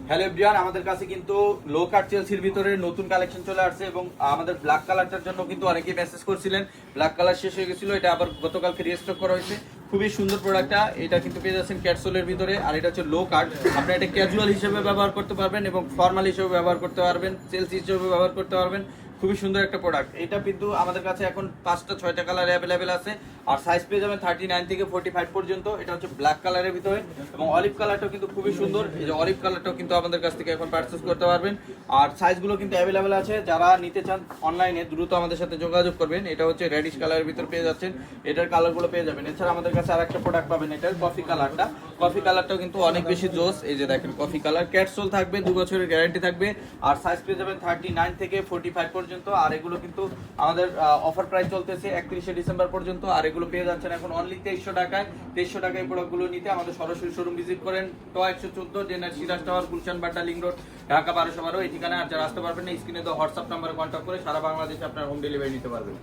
Hello everyone, আমাদের কাছে কিন্তু লো কাট চেলসির ভিতরে নতুন কালেকশন চলে আসছে এবং আমাদের ব্ল্যাক কালারটার জন্য কিন্তু অনেকেই মেসেজ করছিলেন। ব্ল্যাক কালার শেষ হয়ে গেছিল, এটা আবার গতকালকে রিস্টক করা হয়েছে। খুবই সুন্দর প্রোডাক্টটা। এটা কিন্তু পেয়ে যাচ্ছেন ক্যাটসোলের ভিতরে, আর এটা হচ্ছে লো কাট। আপনি এটা ক্যাজুয়াল হিসেবে ব্যবহার করতে পারবেন এবং ফর্মাল হিসেবে ব্যবহার করতে পারবেন, চেলসি হিসেবে ব্যবহার করতে পারবেন। খুবই সুন্দর একটা প্রোডাক্ট। এটা কিন্তু আমাদের কাছে এখন 5টা 6টা কালার অ্যাভেলেবেল আছে, আর সাইজ পেয়ে যাবেন 39 থেকে 45 পর্যন্ত। এটা হচ্ছে ব্ল্যাক কালারের ভিতরে এবং অলিভ কালারটাও কিন্তু খুবই সুন্দর। এই যে অলিভ কালারটাও কিন্তু আমাদের কাছ থেকে এখন পারচেজ করতে পারবেন, আর সাইজগুলো কিন্তু অ্যাভেলেবেল আছে। যারা নিতে চান অনলাইনে দ্রুত আমাদের সাথে যোগাযোগ করবেন। এটা হচ্ছে রেডিশ কালারের ভিতর পেয়ে যাচ্ছেন, এটার কালারগুলো পেয়ে যাবেন। এছাড়া আমাদের কাছে আরেকটা প্রোডাক্ট পাবেন, এটার কফি কালারটা। কফি কালারটাও কিন্তু অনেক বেশি জোস। এই যে দেখেন কফি কালার, ক্যাটসোল থাকবে, 2 বছরের গ্যারান্টি থাকবে, আর সাইজ পেয়ে যাবেন 39 থেকে 45 পর্যন্ত। আর এগুলো কিন্তু আমাদের অফার প্রাইস চলতেছে 31শে ডিসেম্বর পর্যন্ত, আর এগুলো পেয়ে যাচ্ছেন এখন অনলি 2300 টাকায়। 2300 টাকায় এই প্রোডাক্টগুলো নিতে আমাদের সরাসরি শোরুম ভিজিট করেন। ট 114 জেনার Siraj tower, Gulshan Badda link road, Dhaka 1212। এই ঠিকানায় আর যারা আসতে পারবেন না, স্ক্রিনে দেওয়া হোয়াটসঅ্যাপ নাম্বারে কন্ট্যাক্ট করে সারা বাংলাদেশে আপনার হোম ডেলিভারি নিতে পারবেন।